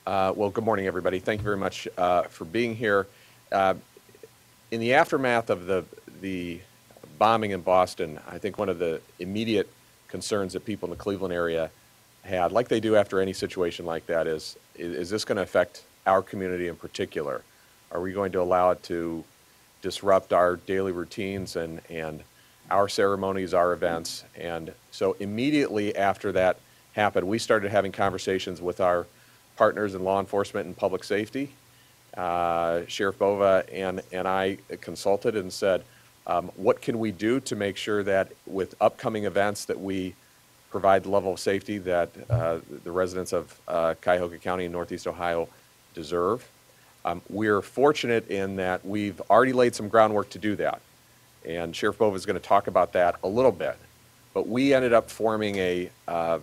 Well, good morning, everybody. Thank you very much for being here. In the aftermath of the bombing in Boston, I think one of the immediate concerns that people in the Cleveland area had, like they do after any situation like that, is this going to affect our community in particular? Are we going to allow it to disrupt our daily routines and our ceremonies, our events? And so immediately after that happened, we started having conversations with our partners in law enforcement and public safety. Sheriff Bova and I consulted and said, what can we do to make sure that with upcoming events that we provide the level of safety that the residents of Cuyahoga County in Northeast Ohio deserve? We're fortunate in that we've already laid some groundwork to do that. And Sheriff Bova is going to talk about that a little bit. But we ended up forming an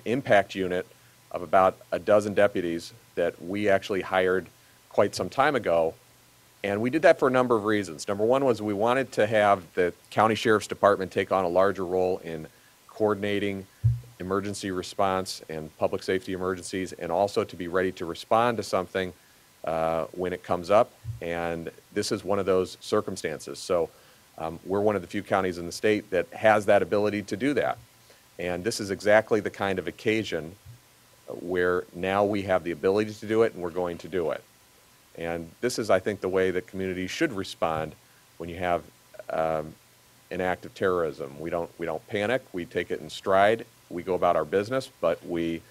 impact unit of about a dozen deputies that we actually hired quite some time ago. And we did that for a number of reasons. Number one was we wanted to have the county sheriff's department take on a larger role in coordinating emergency response and public safety emergencies, and also to be ready to respond to something when it comes up. And this is one of those circumstances. So we're one of the few counties in the state that has that ability to do that. And this is exactly the kind of occasion where now we have the ability to do it, and we're going to do it. And this is, I think, the way that communities should respond when you have an act of terrorism. We don't panic. We take it in stride. We go about our business, but we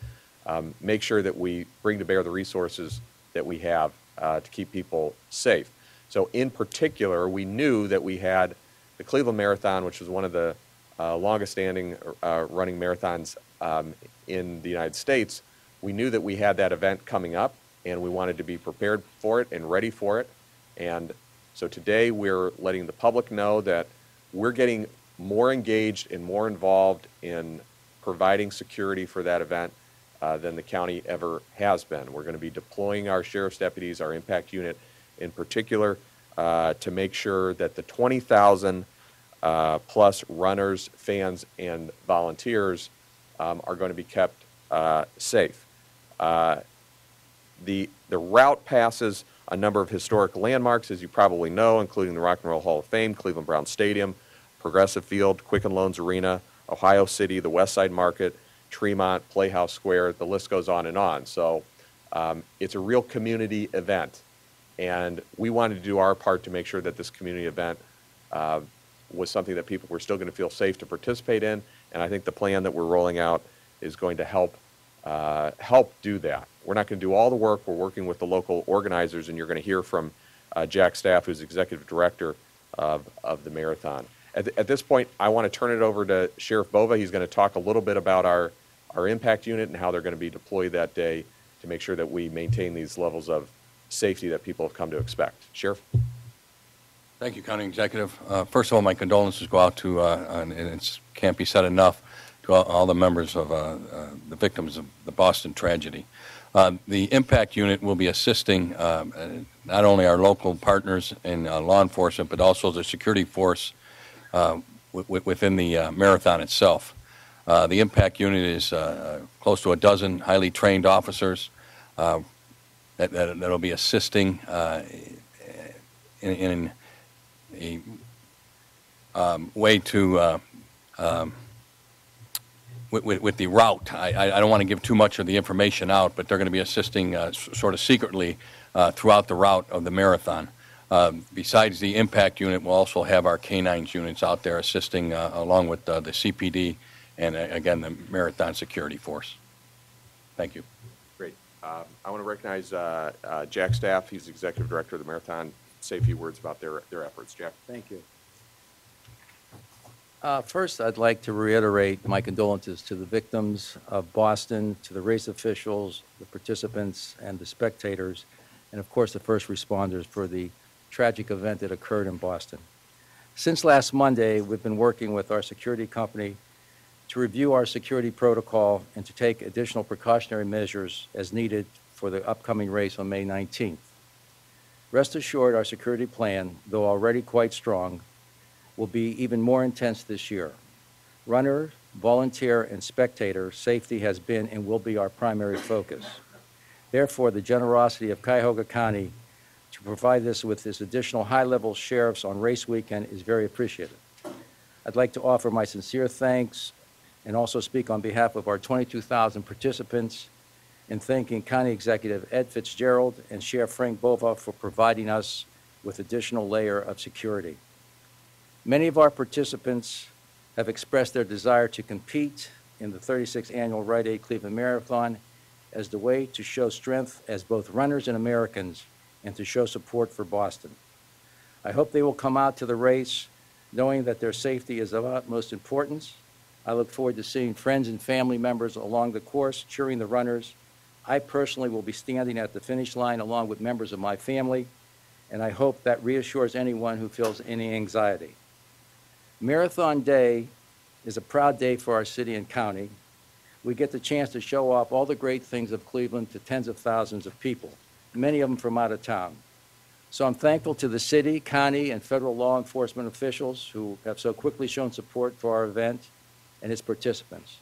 make sure that we bring to bear the resources that we have to keep people safe. So in particular, we knew that we had the Cleveland Marathon, which was one of the longest standing running marathons in the United States. We knew that we had that event coming up, and we wanted to be prepared for it and ready for it. And so today we're letting the public know that we're getting more engaged and more involved in providing security for that event than the county ever has been. We're going to be deploying our sheriff's deputies, our impact unit in particular, to make sure that the 20,000 plus runners, fans, and volunteers are going to be kept safe. The route passes a number of historic landmarks, as you probably know, including the Rock and Roll Hall of Fame, Cleveland Brown Stadium, Progressive Field, Quicken Loans Arena, Ohio City, the West Side Market, Tremont, Playhouse Square, the list goes on and on. So it's a real community event. And we wanted to do our part to make sure that this community event was something that people were still going to feel safe to participate in. And I think the plan that we're rolling out is going to help do that. We're not going to do all the work. We're working with the local organizers, and you're going to hear from Jack Staff, who's executive director of the marathon. At this point, I want to turn it over to Sheriff Bova. He's going to talk a little bit about our impact unit and how they're going to be deployed that day to make sure that we maintain these levels of safety that people have come to expect. Sheriff? Thank you, County Executive. First of all, my condolences go out to, and it can't be said enough, to all the members of the victims of the Boston tragedy. The impact unit will be assisting not only our local partners in law enforcement, but also the security force within the marathon itself. The impact unit is close to a dozen highly trained officers that'll be assisting in a way to with the route. I don't want to give too much of the information out, but they're going to be assisting sort of secretly throughout the route of the marathon. Besides the impact unit, we'll also have our canines units out there assisting along with the CPD and, again, the Marathon Security Force. Thank you. Great. I want to recognize Jack Staff. He's the executive director of the Marathon. Say a few words about their efforts. Jack. Thank you. First, I'd like to reiterate my condolences to the victims of Boston, to the race officials, the participants, and the spectators, and of course the first responders for the tragic event that occurred in Boston. Since last Monday, we've been working with our security company to review our security protocol and to take additional precautionary measures as needed for the upcoming race on May 19th. Rest assured, our security plan, though already quite strong, will be even more intense this year. Runner, volunteer, and spectator safety has been and will be our primary focus. Therefore, the generosity of Cuyahoga County to provide us with this additional high-level sheriffs on race weekend is very appreciated. I'd like to offer my sincere thanks and also speak on behalf of our 22,000 participants in thanking County Executive Ed Fitzgerald and Sheriff Frank Bova for providing us with additional layer of security. Many of our participants have expressed their desire to compete in the 36th annual Rite Aid Cleveland Marathon as the way to show strength as both runners and Americans and to show support for Boston. I hope they will come out to the race knowing that their safety is of utmost importance. I look forward to seeing friends and family members along the course cheering the runners. I personally will be standing at the finish line along with members of my family, and I hope that reassures anyone who feels any anxiety. Marathon Day is a proud day for our city and county. We get the chance to show off all the great things of Cleveland to tens of thousands of people, many of them from out of town. So I'm thankful to the city, county, and federal law enforcement officials who have so quickly shown support for our event and its participants.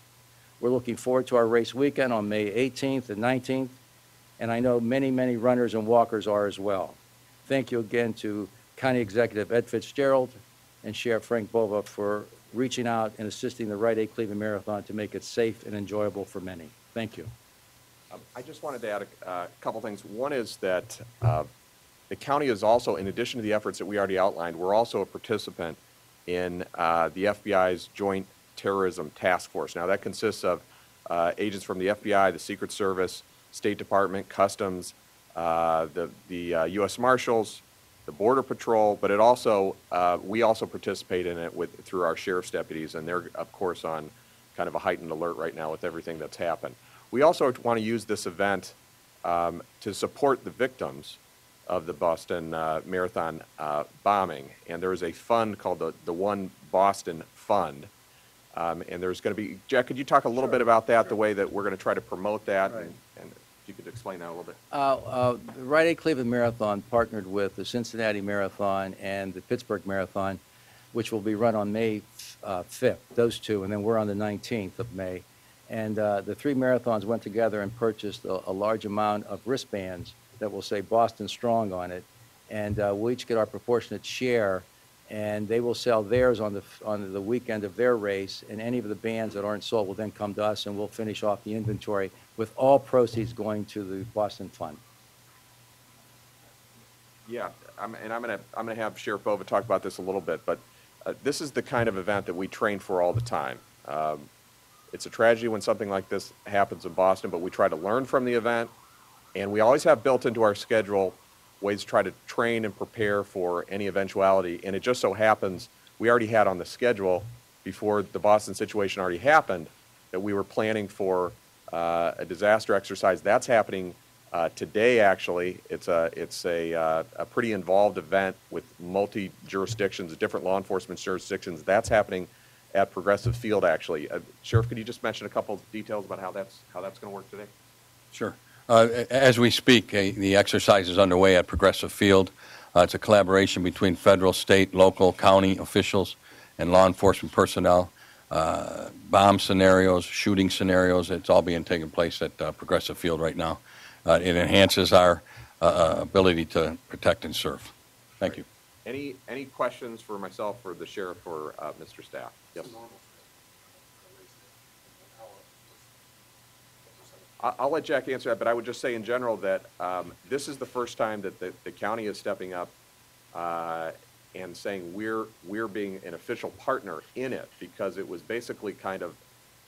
We're looking forward to our race weekend on May 18th and 19th, and I know many, many runners and walkers are as well. Thank you again to County Executive Ed Fitzgerald and Sheriff Frank Bova for reaching out and assisting the Rite Aid Cleveland Marathon to make it safe and enjoyable for many. Thank you. I just wanted to add a couple things. One is that the county is also, in addition to the efforts that we already outlined, we're also a participant in the FBI's Joint Terrorism Task Force. Now, that consists of agents from the FBI, the Secret Service, State Department, Customs, the U.S. Marshals, the Border Patrol, but it also, we also participate in it through our sheriff's deputies, and they're, of course, on kind of a heightened alert right now with everything that's happened. We also want to use this event to support the victims of the Boston Marathon bombing, and there is a fund called the One Boston Fund, and there's going to be, Jack, could you talk a little bit about that, the way that we're going to try to promote that, Right. and if you could explain that a little bit. The Rite Aid Cleveland Marathon partnered with the Cincinnati Marathon and the Pittsburgh Marathon, which will be run on May 5th, those two, and then we're on the 19th of May. And the three marathons went together and purchased a large amount of wristbands that will say Boston Strong on it, and we'll each get our proportionate share, and they will sell theirs on the weekend of their race, and any of the bands that aren't sold will then come to us, and we'll finish off the inventory with all proceeds going to the Boston Fund. Yeah, I'm gonna have Sheriff Bova talk about this a little bit, but this is the kind of event that we train for all the time. It's a tragedy when something like this happens in Boston, but we try to learn from the event, and we always have built into our schedule ways to try to train and prepare for any eventuality. And it just so happens we already had on the schedule, before the Boston situation already happened, that we were planning for a disaster exercise. That's happening today, actually. It's a pretty involved event with multi-jurisdictions, different law enforcement jurisdictions. That's happening at Progressive Field, actually. Sheriff, could you just mention a couple of details about how that's going to work today? Sure. As we speak, the exercise is underway at Progressive Field. It's a collaboration between federal, state, local, county officials and law enforcement personnel. Bomb scenarios, shooting scenarios, it's all being taken place at Progressive Field right now. It enhances our ability to protect and serve. Thank you. Any questions for myself, or the sheriff, or Mr. Staff? Yes. I'll let Jack answer that, but I would just say in general that this is the first time that the county is stepping up and saying we're being an official partner in it, because it was basically kind of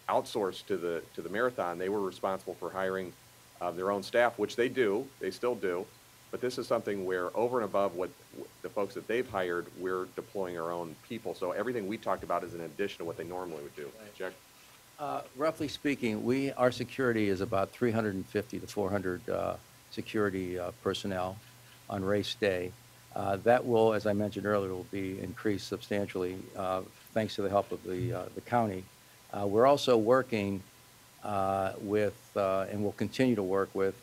outsourced to the marathon. They were responsible for hiring their own staff, which they still do, but this is something where, over and above what the folks that they've hired, we're deploying our own people. So everything we talked about is in addition to what they normally would do. Jack? Roughly speaking, our security is about 350 to 400 security personnel on race day. That will, as I mentioned earlier, will be increased substantially thanks to the help of the county. We're also working with, and will continue to work with,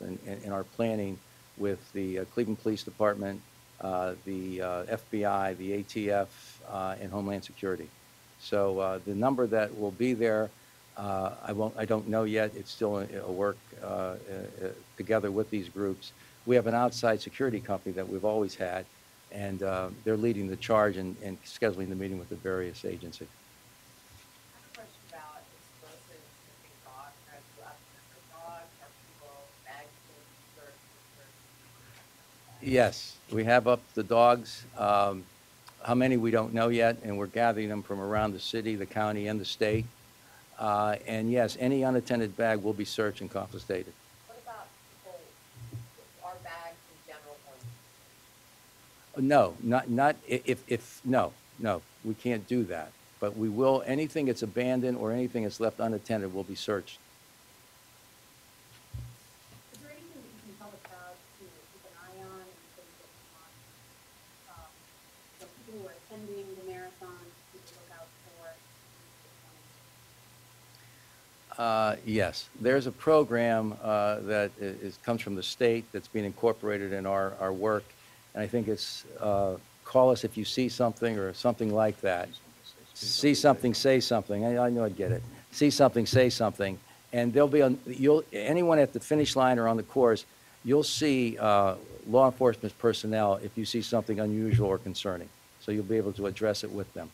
in our planning with the Cleveland Police Department, the FBI, the ATF, and Homeland Security. So the number that will be there, I don't know yet. It's still a work together with these groups. We have an outside security company that we've always had, and they're leading the charge and scheduling the meeting with the various agencies. I have a question about explosive sniffing dogs. Are you up for dogs? Are people bags full of search? Yes, we have up the dogs. How many, we don't know yet, and we're gathering them from around the city, the county, and the state. And yes, any unattended bag will be searched and confiscated. What about people, our bags in general? No, no, we can't do that. But we will, anything that's abandoned or anything that's left unattended will be searched. Is there anything that you can tell the crowd to keep an eye on and things that you want, for people who are attending the marathon, people to look out for? Yes, there's a program that comes from the state that's being incorporated in our work, and I think it's call us if you see something or something like that. See something, say something. I know I'd get it. See something, say something, and there'll be anyone at the finish line or on the course, you'll see law enforcement personnel if you see something unusual or concerning. So you'll be able to address it with them.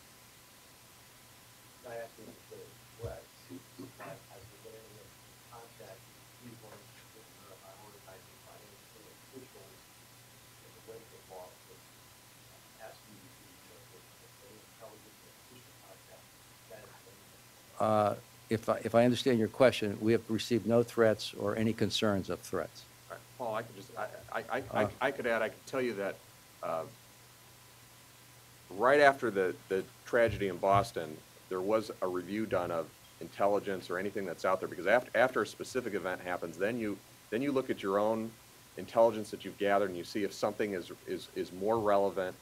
If I understand your question, we have received no threats or any concerns of threats. All right, Paul, I could just, I could add, I could tell you that right after the tragedy in Boston, there was a review done of intelligence or anything that's out there, because after a specific event happens, then you look at your own intelligence that you've gathered and you see if something is more relevant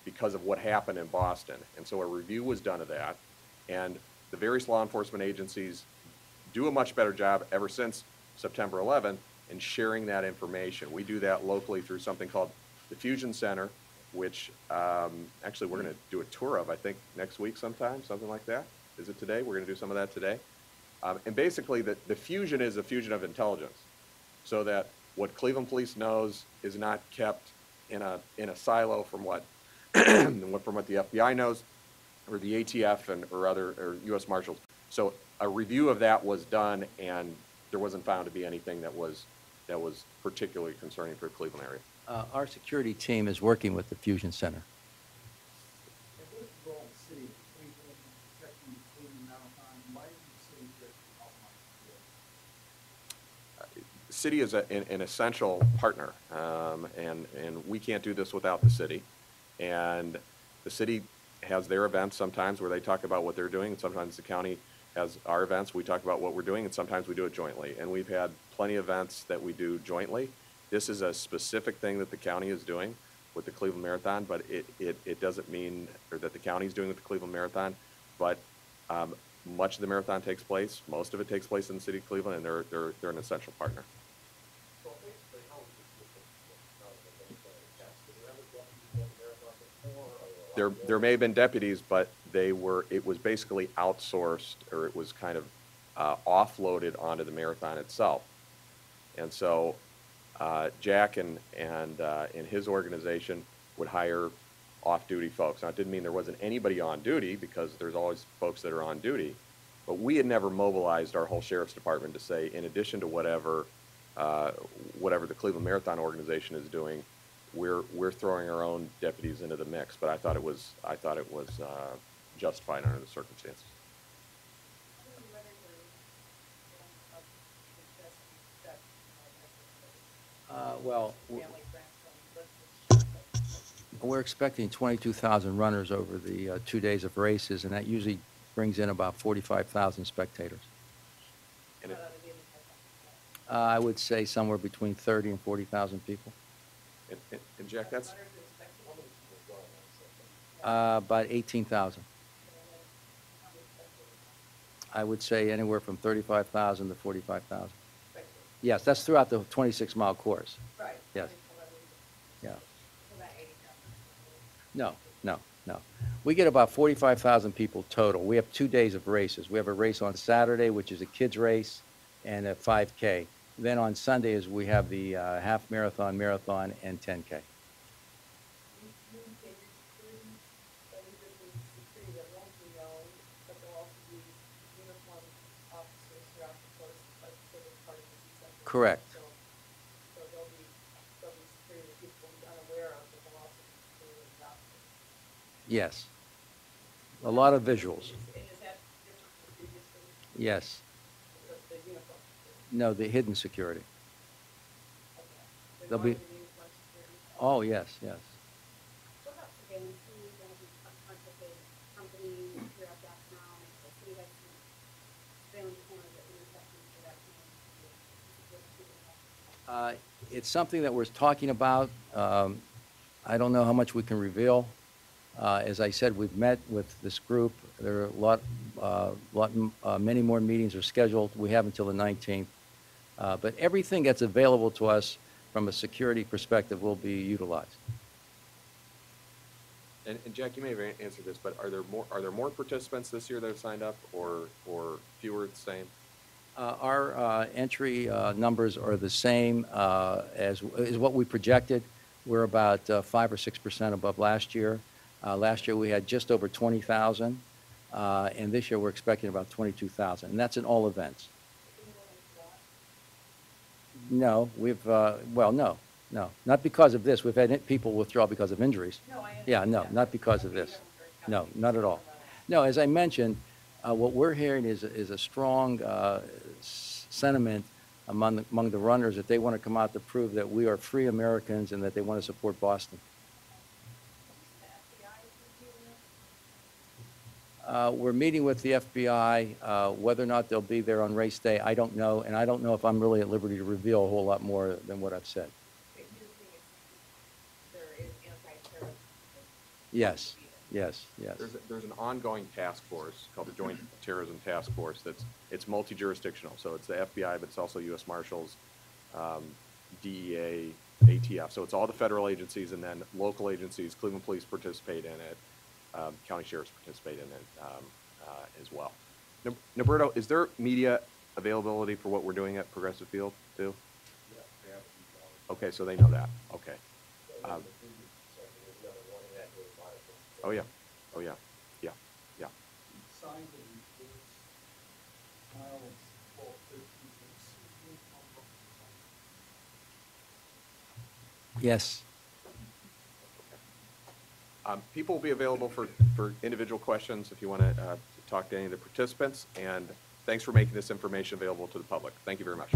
because of what happened in Boston. And so a review was done of that, and the various law enforcement agencies do a much better job ever since September 11th in sharing that information. We do that locally through something called the Fusion Center, which actually we're going to do a tour of, I think, next week sometime, something like that. Is it today? We're going to do some of that today. And basically, the fusion is a fusion of intelligence, so that what Cleveland Police knows is not kept in a silo from what from what the FBI knows, or the ATF or U.S. Marshals. So a review of that was done, and there wasn't found to be anything that was particularly concerning for the Cleveland area. Our security team is working with the Fusion Center. The city is an essential partner, and we can't do this without the city. And the city has their events sometimes where they talk about what they're doing, and sometimes the county has our events. We talk about what we're doing, and sometimes we do it jointly. And we've had plenty of events that we do jointly. This is a specific thing that the county is doing with the Cleveland Marathon, but it doesn't mean or that the county is doing with the Cleveland Marathon. But much of the marathon takes place, most of it takes place in the city of Cleveland, and they're an essential partner. There may have been deputies, but it was basically outsourced, or it was kind of offloaded onto the marathon itself. And so Jack and his organization would hire off-duty folks. Now, it didn't mean there wasn't anybody on duty, because there's always folks that are on duty, but we had never mobilized our whole sheriff's department to say, in addition to whatever the Cleveland Marathon organization is doing, we're throwing our own deputies into the mix. But I thought it was justified under the circumstances. Well, we're expecting 22,000 runners over the 2 days of races, and that usually brings in about 45,000 spectators. And I would say somewhere between 30 and 40,000 people. and Jack, that's About 18,000. I would say anywhere from 35,000 to 45,000. Yes, that's throughout the 26-mile course. Right. Yes. Yeah. About 80,000. No. We get about 45,000 people total. We have 2 days of races. We have a race on Saturday, which is a kids race, and a 5K. Then on Sundays, we have the half marathon, marathon, and 10K. Security that won't be known, but there'll also be uniformed officers throughout the course, like for the part of the season. Correct. So there'll be security that people will be unaware of, but there'll also be security without. Yes. A lot of visuals. And is that different from previously, Yes. the uniform security? No, the hidden security. Okay. There'll be- Uniform security? Oh, yes, yes. What about surveillance? Who is going to be contracted with companies throughout downtown? I see you guys some surveillance cameras at intersections for that community. It's something that we're talking about. I don't know how much we can reveal. As I said, we've met with this group. There are many more meetings are scheduled. We have until the 19th. But everything that's available to us from a security perspective will be utilized. And Jack, you may have answered this, but are there more participants this year that have signed up, or fewer the same? Our entry numbers are the same as what we projected. We're about 5 or 6% above last year. Last year we had just over 20,000, and this year we're expecting about 22,000, and that's in all events. No, no, not because of this. We've had people withdraw because of injuries. No, I understand. Yeah, no, not because of this. No, not at all. No, as I mentioned, what we're hearing is a strong sentiment among the runners that they want to come out to prove that we are free Americans and that they want to support Boston. We're meeting with the FBI. Whether or not they'll be there on race day, I don't know, and I don't know if I'm really at liberty to reveal a whole lot more than what I've said. But you think there is anti-terrorism? Yes, yes, yes. There's an ongoing task force called the Joint Terrorism Task Force it's multi-jurisdictional. So it's the FBI, but it's also U.S. Marshals, DEA, ATF. So it's all the federal agencies, and then local agencies. Cleveland Police participate in it. County sheriffs participate in it as well. Norberto, is there media availability for what we're doing at Progressive Field too? Okay, so they know that. Okay. Oh yeah. Oh yeah. Yeah. Yeah. Yes. People will be available for individual questions if you want to talk to any of the participants. And thanks for making this information available to the public. Thank you very much.